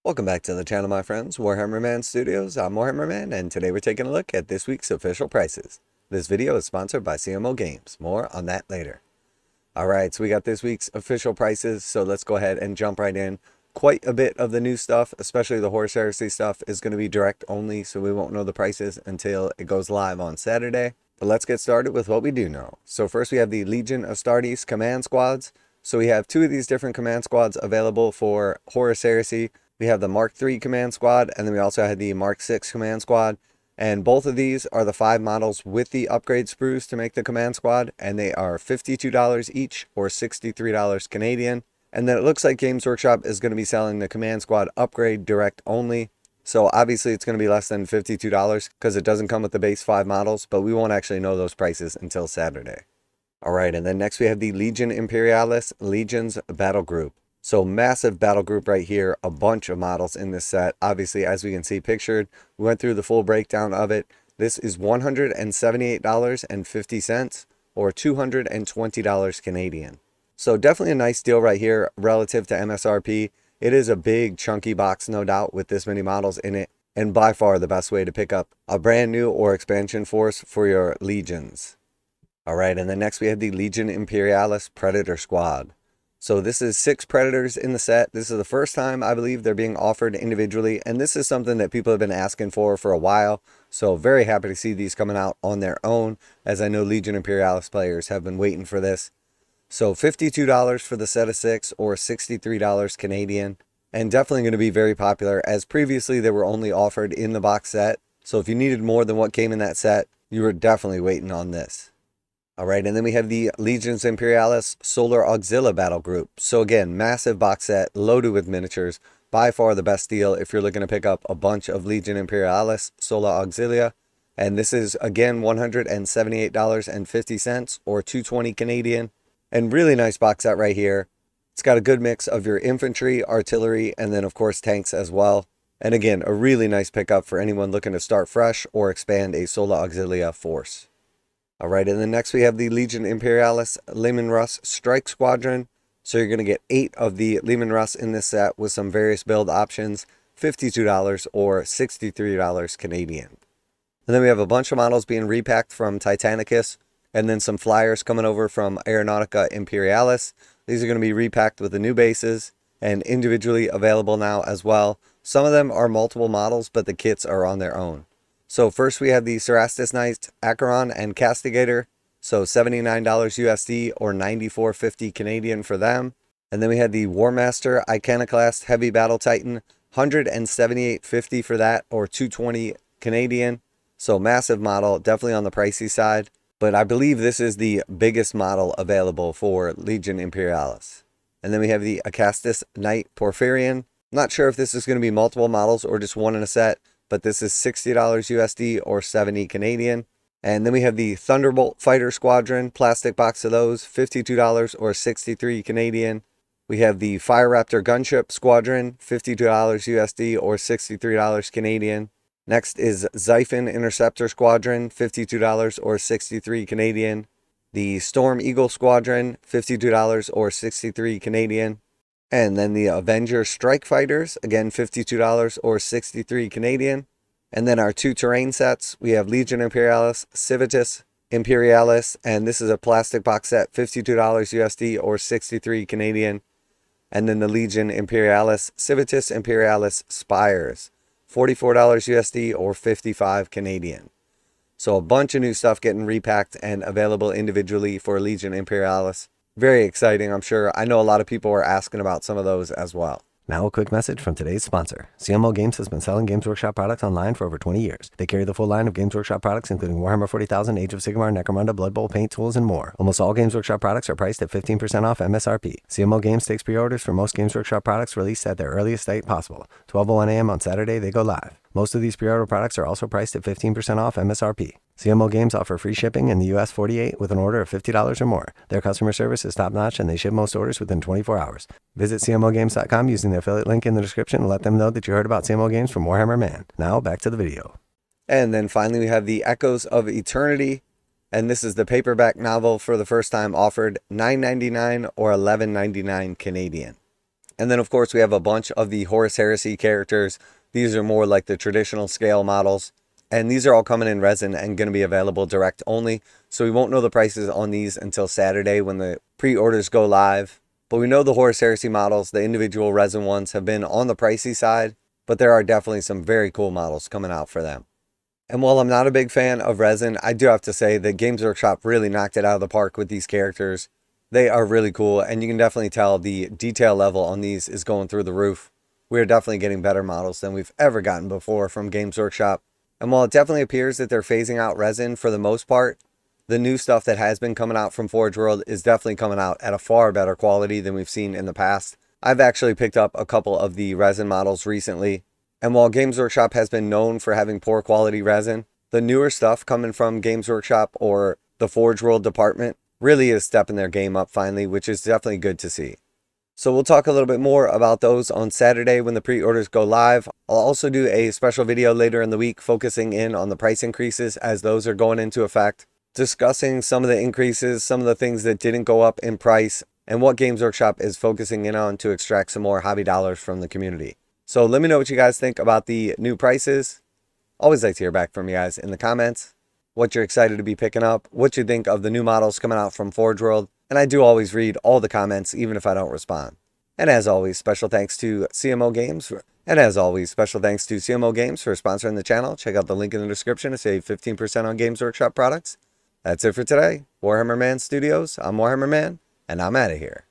Welcome back to the channel, my friends. Warhammer Man Studios. I'm Warhammer Man, and today we're taking a look at this week's official prices. This video is sponsored by CMO Games. More on that later. Alright, so we got this week's official prices, so let's go ahead and jump right in. Quite a bit of the new stuff, especially the Horus Heresy stuff, is going to be direct only, so we won't know the prices until it goes live on Saturday. But let's get started with what we do know. So first we have the Legion Astartes command squads. So we have two of these different command squads available for Horus Heresy. We have the Mark III command squad, and then we also have the Mark VI command squad. And both of these are the 5 models with the upgrade sprues to make the command squad, and they are $52 each, or $63 Canadian. And then it looks like Games Workshop is going to be selling the command squad upgrade direct only. So obviously it's going to be less than $52 because it doesn't come with the base 5 models, but we won't actually know those prices until Saturday. Alright, and then next we have the Legion Imperialis Legions Battle Group. So massive battle group right here, a bunch of models in this set. Obviously, as we can see pictured, we went through the full breakdown of it. This is $178.50 or $220 Canadian. So definitely a nice deal right here relative to MSRP. It is a big chunky box, no doubt, with this many models in it, and by far the best way to pick up a brand new or expansion force for your legions. Alright, and then next we have the Legion Imperialis Predator Squad. So this is 6 Predators in the set. This is the first time I believe they're being offered individually, and this is something that people have been asking for a while. So very happy to see these coming out on their own, as I know Legion Imperialis players have been waiting for this. So $52 for the set of 6 or $63 Canadian, and definitely going to be very popular, as previously they were only offered in the box set. So if you needed more than what came in that set, you were definitely waiting on this. Alright, and then we have the Legions Imperialis Solar Auxilia Battle Group. So again, massive box set, loaded with miniatures. By far the best deal if you're looking to pick up a bunch of Legion Imperialis Solar Auxilia. And this is, again, $178.50 or $220 Canadian. And really nice box set right here. It's got a good mix of your infantry, artillery, and then of course tanks as well. And again, a really nice pickup for anyone looking to start fresh or expand a Solar Auxilia force. Alright, and then next we have the Legion Imperialis Leman Russ Strike Squadron. So you're going to get 8 of the Leman Russ in this set with some various build options, $52 or $63 Canadian. And then we have a bunch of models being repacked from Titanicus, and then some flyers coming over from Aeronautica Imperialis. These are going to be repacked with the new bases and individually available now as well. Some of them are multiple models, but the kits are on their own. So first we have the Cerastus Knight, Acheron, and Castigator. So $79 USD or $94.50 Canadian for them. And then we had the Warmaster Iconoclast Heavy Battle Titan, $178.50 for that or $220 Canadian. So massive model, definitely on the pricey side. But I believe this is the biggest model available for Legion Imperialis. And then we have the Acastus Knight Porphyrion. Not sure if this is going to be multiple models or just one in a set, but this is $60 USD or $70 Canadian. And then we have the Thunderbolt Fighter Squadron, plastic box of those, $52 or $63 Canadian. We have the Fire Raptor Gunship Squadron, $52 USD or $63 Canadian. Next is Xiphon Interceptor Squadron, $52 or $63 Canadian. The Storm Eagle Squadron, $52 or $63 Canadian. And then the Avenger Strike Fighters, again $52 or $63 Canadian. And then our 2 terrain sets, we have Legion Imperialis, Civitas Imperialis, and this is a plastic box set, $52 USD or $63 Canadian. And then the Legion Imperialis, Civitas Imperialis Spires, $44 USD or $55 Canadian. So a bunch of new stuff getting repacked and available individually for Legion Imperialis. Very exciting, I'm sure. I know a lot of people are asking about some of those as well. Now a quick message from today's sponsor. CMO Games has been selling Games Workshop products online for over 20 years. They carry the full line of Games Workshop products, including Warhammer 40,000, Age of Sigmar, Necromunda, Blood Bowl, paint tools, and more. Almost all Games Workshop products are priced at 15% off MSRP. CMO Games takes pre-orders for most Games Workshop products released at their earliest date possible. 12:01 a.m. on Saturday, they go live. Most of these pre-order products are also priced at 15% off MSRP. CMO Games offer free shipping in the US 48 with an order of $50 or more. Their customer service is top-notch and they ship most orders within 24 hours. Visit CMOGames.com using the affiliate link in the description and let them know that you heard about CMO Games from Warhammer Man. Now, back to the video. And then finally we have the Echoes of Eternity. And this is the paperback novel for the first time offered, $9.99 or $11.99 Canadian. And then of course we have a bunch of the Horus Heresy characters. These are more like the traditional scale models. And these are all coming in resin and going to be available direct only. So we won't know the prices on these until Saturday when the pre-orders go live. But we know the Horus Heresy models, the individual resin ones, have been on the pricey side. But there are definitely some very cool models coming out for them. And while I'm not a big fan of resin, I do have to say that Games Workshop really knocked it out of the park with these characters. They are really cool, and you can definitely tell the detail level on these is going through the roof. We are definitely getting better models than we've ever gotten before from Games Workshop. And while it definitely appears that they're phasing out resin for the most part, the new stuff that has been coming out from ForgeWorld is definitely coming out at a far better quality than we've seen in the past. I've actually picked up a couple of the resin models recently. And while Games Workshop has been known for having poor quality resin, the newer stuff coming from Games Workshop or the ForgeWorld department really is stepping their game up finally, which is definitely good to see. So we'll talk a little bit more about those on Saturday when the pre-orders go live. I'll also do a special video later in the week focusing in on the price increases as those are going into effect, discussing some of the increases, some of the things that didn't go up in price, and what Games Workshop is focusing in on to extract some more hobby dollars from the community. So let me know what you guys think about the new prices. Always like to hear back from you guys in the comments. What you're excited to be picking up. What you think of the new models coming out from ForgeWorld. And I do always read all the comments even if I don't respond. And as always, special thanks to CMO Games. For sponsoring the channel. Check out the link in the description to save 15% on Games Workshop products. That's it for today. Warhammer Man Studios. I'm Warhammer Man, and I'm out of here.